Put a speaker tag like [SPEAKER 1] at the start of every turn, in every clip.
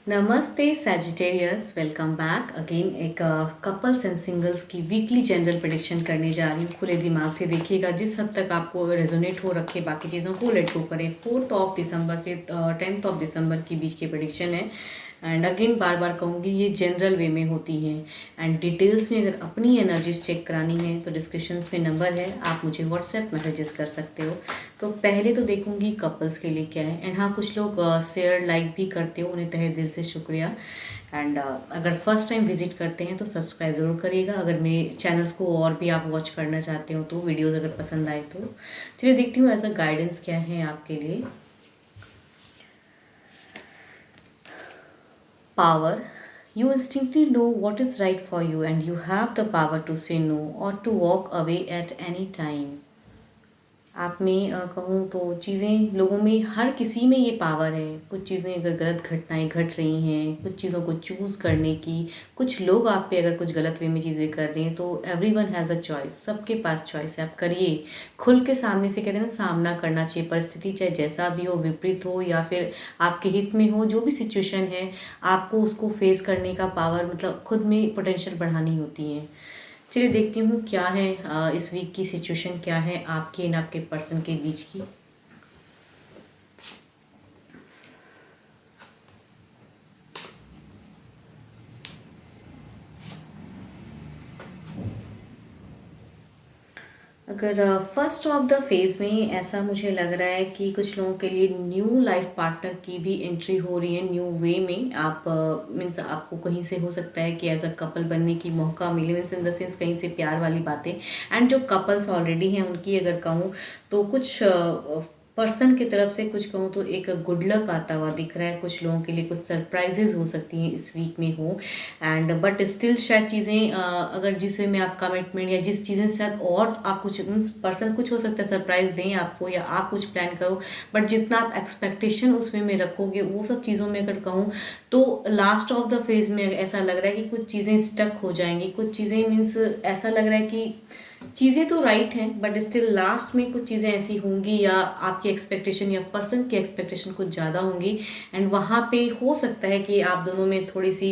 [SPEAKER 1] नमस्ते Sagittarius, welcome back again. एक couples and singles की वीकली जनरल प्रेडिक्शन करने जा रही हूँ। खुले दिमाग से देखिएगा, जिस हद तक आपको रेजोनेट हो रखे बाकी चीज़ों को लेट गो करें। 4 दिसंबर से 10 दिसंबर के बीच की प्रेडिक्शन है। एंड अगेन बार बार कहूँगी, ये जनरल वे में होती हैं। एंड डिटेल्स में अगर अपनी एनर्जीज चेक करानी है तो डिस्क्रिप्शंस में नंबर है, आप मुझे व्हाट्सएप मैसेजेस कर सकते हो। तो पहले तो देखूंगी कपल्स के लिए क्या है। एंड हाँ, कुछ लोग शेयर लाइक भी करते हो, उन्हें तहे दिल से शुक्रिया। एंड अगर फर्स्ट टाइम विजिट करते हैं तो सब्सक्राइब ज़रूर करिएगा। अगर मेरे चैनल्स को और भी आप वॉच करना चाहते हो तो वीडियोज़ अगर पसंद आए तो चलिए देखती हूँ एज अ गाइडेंस क्या है आपके लिए। Power. You instinctively know what is right for you and you have the power to say no or to walk away at any time. आप में कहूँ तो चीज़ें लोगों में, हर किसी में ये पावर है। कुछ चीज़ें अगर गलत घटनाएं घट रही हैं, कुछ चीज़ों को चूज़ करने की, कुछ लोग आप पे अगर कुछ गलत वे में चीज़ें कर रहे हैं तो एवरीवन हैज़ अ चॉइस। सबके पास चॉइस है, आप करिए। खुल के सामने से कहते हैं ना, सामना करना चाहिए। परिस्थिति चाहे जैसा भी हो, विपरीत हो या फिर आपके हित में हो, जो भी सिचुएशन है आपको उसको फेस करने का पावर, मतलब खुद में पोटेंशियल बढ़ानी होती है। चलिए देखती हूँ क्या है इस वीक की सिचुएशन क्या है आपके एंड आपके पर्सन के बीच की। अगर फर्स्ट ऑफ द फेज में ऐसा मुझे लग रहा है कि कुछ लोगों के लिए न्यू लाइफ पार्टनर की भी एंट्री हो रही है न्यू वे में। आप मीन्स आपको कहीं से हो सकता है कि एज अ कपल बनने की मौका मिले, मीन्स इन द सेंस कहीं से प्यार वाली बातें। एंड जो कपल्स ऑलरेडी हैं उनकी अगर कहूँ तो कुछ पर्सन की तरफ से कुछ कहूँ तो एक गुड लक आता हुआ दिख रहा है। कुछ लोगों के लिए कुछ सरप्राइजेज हो सकती हैं इस वीक में हो। एंड बट स्टिल शायद चीज़ें अगर जिस वे में आप कमिटमेंट या जिस चीज़ें शायद और आप कुछ पर्सन कुछ हो सकता है सरप्राइज दें आपको या आप कुछ प्लान करो, बट जितना आप एक्सपेक्टेशन उस वे में रखोगे वो सब चीज़ों में अगर कहूँ तो लास्ट ऑफ द फेज में ऐसा लग रहा है कि कुछ चीज़ें स्टक हो जाएंगी। कुछ चीज़ें मीन्स ऐसा लग रहा है कि चीज़ें तो राइट हैं बट स्टिल लास्ट में कुछ चीज़ें ऐसी होंगी या आपकी एक्सपेक्टेशन या पर्सन की एक्सपेक्टेशन कुछ ज़्यादा होंगी। एंड वहाँ पे हो सकता है कि आप दोनों में थोड़ी सी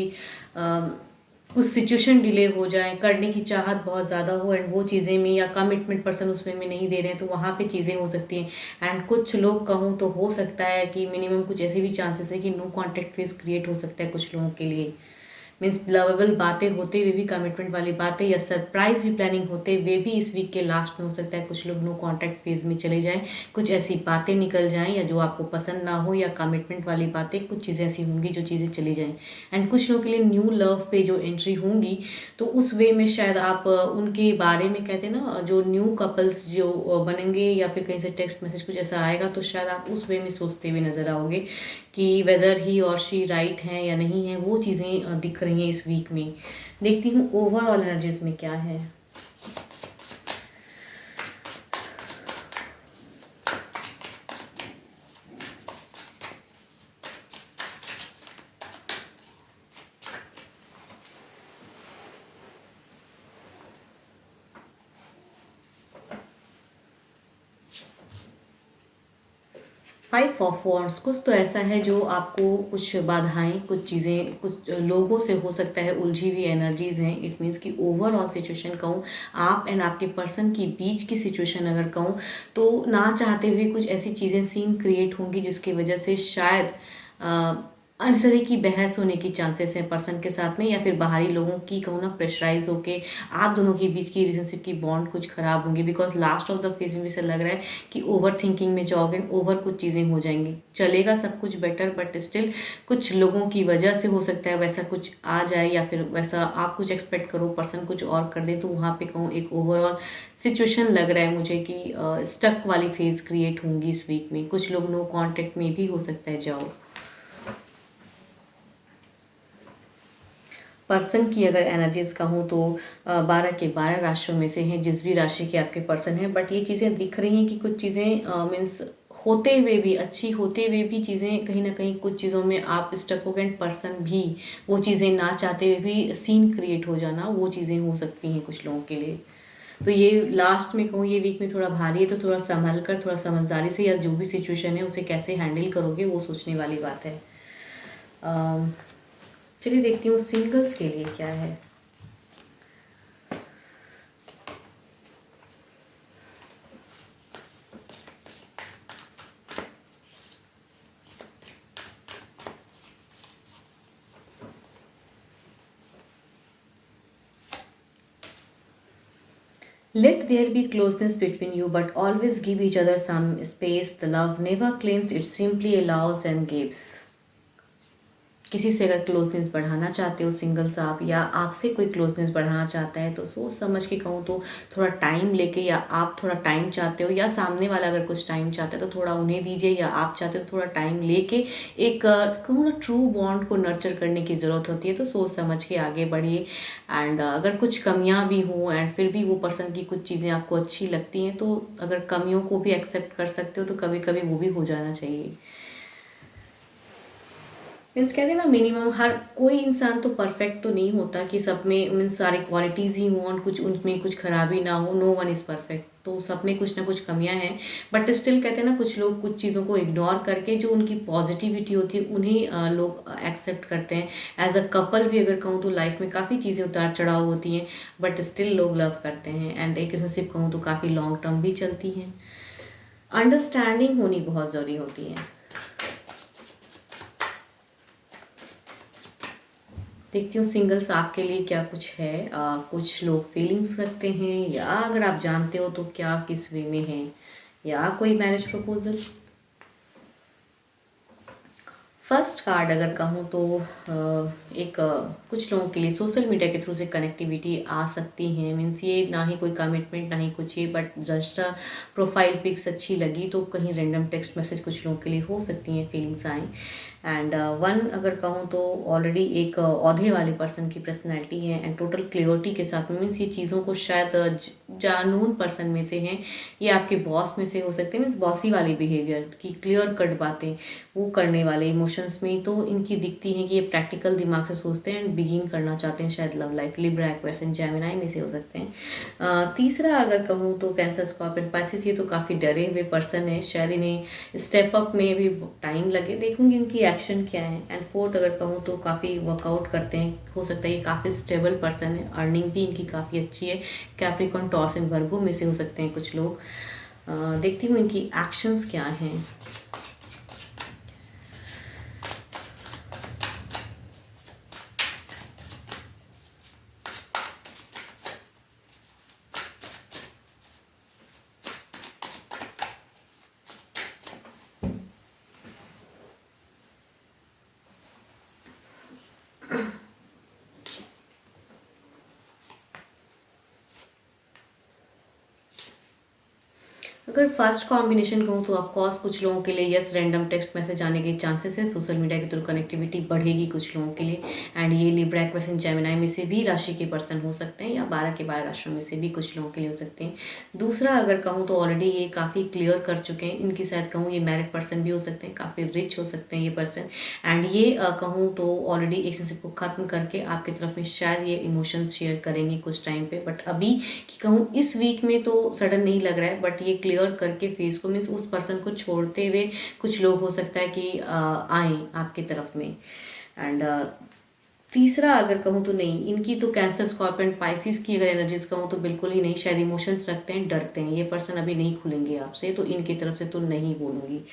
[SPEAKER 1] कुछ सिचुएशन डिले हो जाए, करने की चाहत बहुत ज़्यादा हो एंड वो चीज़ें में या कमिटमेंट पर्सन उसमें में नहीं दे रहे हैं तो वहाँ पे चीज़ें हो सकती हैं। एंड कुछ लोग कहूँ तो हो सकता है कि मिनिमम कुछ ऐसे भी चांसेस है कि नो कॉन्टैक्ट फेज क्रिएट हो सकता है कुछ लोगों के लिए। मीन्स लवेबल बातें होते हुए भी, कमिटमेंट वाली बातें या सरप्राइज भी प्लानिंग होते हुए भी इस वीक के लास्ट में हो सकता है कुछ लोग नो कॉन्टैक्ट फेज में चले जाएं। कुछ ऐसी बातें निकल जाएं या जो आपको पसंद ना हो, या कमिटमेंट वाली बातें, कुछ चीज़ें ऐसी होंगी जो चीज़ें चली जाएं। एंड कुछ लोगों के लिए न्यू लव पे जो एंट्री होंगी तो उस वे में शायद आप उनके बारे में कहते हैं ना, जो न्यू कपल्स जो बनेंगे या फिर कहीं से टेक्स्ट मैसेज कुछ ऐसा आएगा तो शायद आप उस वे में सोचते हुए नजर आओगे कि वेदर ही और शी राइट हैं या नहीं है। वो चीज़ें दिख रही हैं इस वीक में। देखती हूँ ओवरऑल एनर्जीज में क्या है। 5 ऑफ वॉन्ड्स, कुछ तो ऐसा है जो आपको कुछ बाधाएं, कुछ चीज़ें, कुछ लोगों से हो सकता है उलझी हुई एनर्जीज हैं। इट मीन्स कि ओवरऑल सिचुएशन कहूँ, आप एंड आपके पर्सन के बीच की सिचुएशन अगर कहूँ तो ना चाहते हुए कुछ ऐसी चीज़ें सीन क्रिएट होंगी जिसकी वजह से शायद अनसरी की बहस होने की चांसेस हैं पर्सन के साथ में, या फिर बाहरी लोगों की कहूँ ना प्रेशराइज होके आप दोनों के बीच की रिलेशनशिप की बॉन्ड कुछ खराब होंगी। Because last of the phase में भी से लग रहा है कि ओवर थिंकिंग में जाओगे, ओवर कुछ चीज़ें हो जाएंगी। चलेगा सब कुछ बेटर बट स्टिल कुछ लोगों की वजह से हो सकता है वैसा कुछ आ जाए, या फिर वैसा आप कुछ एक्सपेक्ट करो पर्सन कुछ और कर दे, तो वहाँ पे कहूँ एक ओवरऑल सिचुएशन लग रहा है मुझे कि स्टक वाली फेज क्रिएट होंगी इस वीक में। कुछ लोग नो कॉन्टेक्ट में भी हो सकता है जाओ। पर्सन की अगर एनर्जीज कहूँ तो 12 के 12 राशियों में से हैं, जिस भी राशि के आपके पर्सन हैं। बट ये चीज़ें दिख रही हैं कि कुछ चीज़ें मीन्स होते हुए भी, अच्छी होते हुए भी चीज़ें कहीं ना कहीं कुछ चीज़ों में आप स्टक हो गए। एंड पर्सन भी वो चीज़ें ना चाहते हुए भी सीन क्रिएट हो जाना, वो चीज़ें हो सकती हैं कुछ लोगों के लिए। तो ये लास्ट में कहूँ ये वीक में थोड़ा भारी है, तो थोड़ा संभल कर, थोड़ा समझदारी से, या जो भी सिचुएशन है उसे कैसे हैंडल करोगे वो सोचने वाली बात है। अम, चलिए देखती हूँ सिंगल्स के लिए क्या है। Let there be closeness between you, but always give each other some space. The love never claims, it simply allows and gives. किसी से अगर क्लोजनेस बढ़ाना चाहते हो सिंगल्स आप, या आपसे कोई क्लोजनेस बढ़ाना चाहता है, तो सोच समझ के कहूँ तो थोड़ा टाइम लेके, या आप थोड़ा टाइम चाहते हो या सामने वाला अगर कुछ टाइम चाहता है तो थोड़ा उन्हें दीजिए, या आप चाहते हो तो थोड़ा टाइम लेके एक कहूँ ना ट्रू बॉन्ड को नर्चर करने की ज़रूरत होती है। तो सोच समझ के आगे बढ़िए। एंड अगर कुछ कमियाँ भी हों एंड फिर भी वो पर्सन की कुछ चीज़ें आपको अच्छी लगती हैं, तो अगर कमियों को भी एक्सेप्ट कर सकते हो तो कभी कभी वो भी हो जाना चाहिए। मीन्स कहते हैं ना, मिनिमम हर कोई इंसान तो परफेक्ट तो नहीं होता कि सब में मीन्स सारी क्वालिटीज़ ही हों और कुछ उनमें कुछ खराबी ना हो। नो वन इज़ परफेक्ट, तो सब में कुछ ना कुछ कमियां हैं। बट स्टिल कहते हैं ना, कुछ लोग कुछ चीज़ों को इग्नोर करके जो उनकी पॉजिटिविटी होती है उन्हें लोग एक्सेप्ट करते हैं। एज अ कपल भी अगर कहूँ तो लाइफ में काफ़ी चीज़ें उतार चढ़ाव होती हैं, बट स्टिल लोग लव करते हैं। एंड एक रिलेशनशिप कहूँ तो काफ़ी लॉन्ग टर्म भी चलती हैं। अंडरस्टैंडिंग होनी बहुत ज़रूरी होती है। देखती हूँ सिंगल्स आपके लिए क्या कुछ है। कुछ लोग फीलिंग्स रखते हैं, या अगर आप जानते हो तो क्या किस वे में है, या कोई मैरिज प्रपोजल। फर्स्ट कार्ड अगर कहूँ तो कुछ लोगों के लिए सोशल मीडिया के थ्रू से कनेक्टिविटी आ सकती है। मीन्स ये ना ही कोई कमिटमेंट ना ही कुछ ये, बट जस्ट प्रोफाइल पिक्स अच्छी लगी तो कहीं रैंडम टेक्स्ट मैसेज कुछ लोगों के लिए हो सकती हैं, फीलिंग्स आए। एंड वन अगर कहूँ तो ऑलरेडी एक औधे वाले पर्सन की पर्सनैलिटी है एंड टोटल क्लियरिटी के साथ में। मीन्स ये चीज़ों को शायद जानून पर्सन में से हैं, ये आपके बॉस में से हो सकते हैं। मीन्स बॉसी वाली बिहेवियर की क्लियर कट बातें वो करने वाले इमोशंस में तो इनकी दिखती हैं कि ये प्रैक्टिकल दिमाग से सोचते हैं एंड बिगिन करना चाहते हैं शायद love life. Libra, Aquarius and Gemini में से हो सकते हैं। तीसरा अगर कहूँ तो कैंसर, स्कॉर्पियन, पाइसेस, ये तो काफ़ी डरे हुए पर्सन है, शायद इन्हें स्टेप अप में भी टाइम लगे, देखूंगी इनकी एक्शन क्या है। एंड फोर्थ अगर कहूँ तो काफ़ी वर्कआउट करते हैं, हो सकता है ये काफ़ी स्टेबल पर्सन है, अर्निंग भी इनकी काफ़ी अच्छी है। कैप्रिकॉर्न, टॉरस एंड वर्गो में से हो सकते हैं कुछ लोग। देखती हूँ इनकी एक्शंस क्या हैं। अगर फर्स्ट कॉम्बिनेशन कहूँ तो ऑफकोर्स कुछ लोगों के लिए यस, रैंडम टेक्स्ट मैसेज आने के चांसेस है। सोशल मीडिया के थ्रू कनेक्टिविटी बढ़ेगी कुछ लोगों के लिए। एंड ये लिब्रा, एक्वेरियस एंड जेमिनी में से भी राशि के पर्सन हो सकते हैं, या 12 के 12 राशियों में से भी कुछ लोगों के लिए हो सकते हैं। दूसरा अगर कहूँ तो ऑलरेडी ये काफ़ी क्लियर कर चुके हैं, इनकी शायद कहूँ ये मैरिड पर्सन भी हो सकते हैं, काफ़ी रिच हो सकते हैं ये पर्सन। एंड ये कहूँ तो ऑलरेडी एक रिलेशनशिप को ख़त्म करके आपकी तरफ में शायद ये इमोशंस शेयर करेंगे कुछ टाइम पे। बट अभी कि कहूँ इस वीक में तो सडन नहीं लग रहा है, बट ये क्लियर करके फेस को, मीन्स उस पर्सन को छोड़ते हुए कुछ लोग हो सकता है कि आए आपके तरफ में। एंड तीसरा अगर कहूँ तो नहीं, इनकी तो कैंसर, स्कॉर्पियन, पाइसिस की अगर एनर्जीज कहूँ तो बिल्कुल ही नहीं, शायद इमोशंस रखते हैं, डरते हैं ये पर्सन, अभी नहीं खुलेंगे आपसे, तो इनकी तरफ से तो नहीं बोलूँगी।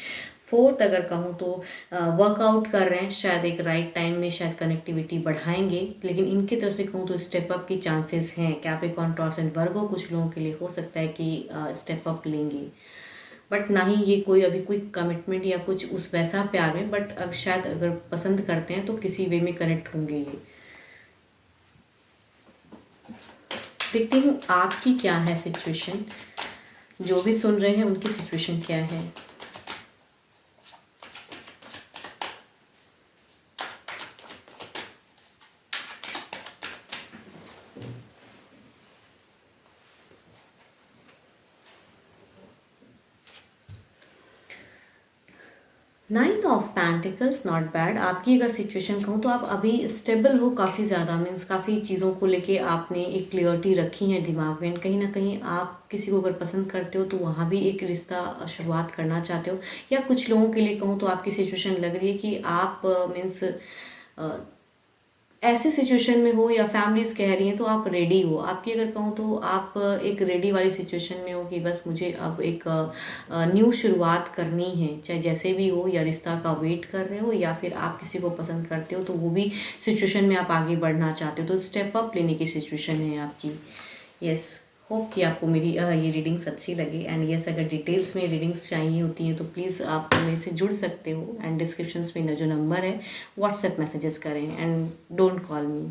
[SPEAKER 1] फोर्थ अगर कहूँ तो वर्कआउट कर रहे हैं, शायद एक राइट टाइम में शायद कनेक्टिविटी बढ़ाएंगे, लेकिन इनकी तरफ से कहूँ तो स्टेप अप की चांसेस हैं। कैप्रिकॉर्न, टॉरस एंड वर्गो कुछ लोगों के लिए हो सकता है कि स्टेप अप लेंगे, बट ना ही ये कोई अभी कोई कमिटमेंट या कुछ उस वैसा प्यार में, बट शायद अगर पसंद करते हैं तो किसी वे में कनेक्ट होंगे ये। देखती हूँ आपकी क्या है सिचुएशन, जो भी सुन रहे हैं उनकी सिचुएशन क्या है। Nine of pentacles not bad. आपकी अगर सिचुएशन कहूँ तो आप अभी स्टेबल हो काफ़ी ज़्यादा, मीन्स काफ़ी चीज़ों को लेके आपने एक क्लियरिटी रखी है दिमाग में। कहीं ना कहीं आप किसी को अगर पसंद करते हो तो वहाँ भी एक रिश्ता शुरुआत करना चाहते हो। या कुछ लोगों के लिए कहूँ तो आपकी सिचुएशन लग रही है कि आप मीन्स ऐसी सिचुएशन में हो या फैमिलीज कह रही हैं तो आप रेडी हो। आपकी अगर कहूँ तो आप एक रेडी वाली सिचुएशन में हो कि बस मुझे अब एक न्यू शुरुआत करनी है, चाहे जैसे भी हो, या रिश्ता का वेट कर रहे हो या फिर आप किसी को पसंद करते हो तो वो भी सिचुएशन में आप आगे बढ़ना चाहते हो, तो स्टेप अप लेने की सिचुएशन है आपकी। यस, होप कि आपको मेरी ये रीडिंग्स अच्छी लगी। एंड यस, अगर डिटेल्स में रीडिंग्स चाहिए होती हैं तो प्लीज़ आप मेरे से जुड़ सकते हो। एंड डिस्क्रिप्शंस में जो नंबर है व्हाट्सएप मैसेजेस करें and don't call me,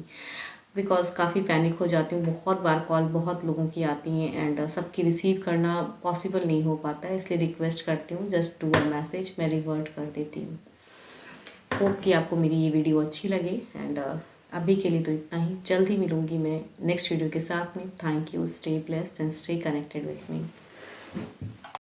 [SPEAKER 1] because काफ़ी पैनिक हो जाती हूँ। बहुत बार कॉल बहुत लोगों की आती हैं एंड सबकी रिसीव करना पॉसिबल नहीं हो पाता है, इसलिए रिक्वेस्ट करती हूँ जस्ट डू अ मैसेज, मैं रिवर्ट कर देती हूँ। होप कि आपको मेरी ये वीडियो अच्छी लगे। एंड अभी के लिए तो इतना ही, जल्द ही मिलूंगी मैं नेक्स्ट वीडियो के साथ में। Thank you, stay blessed and stay connected with me.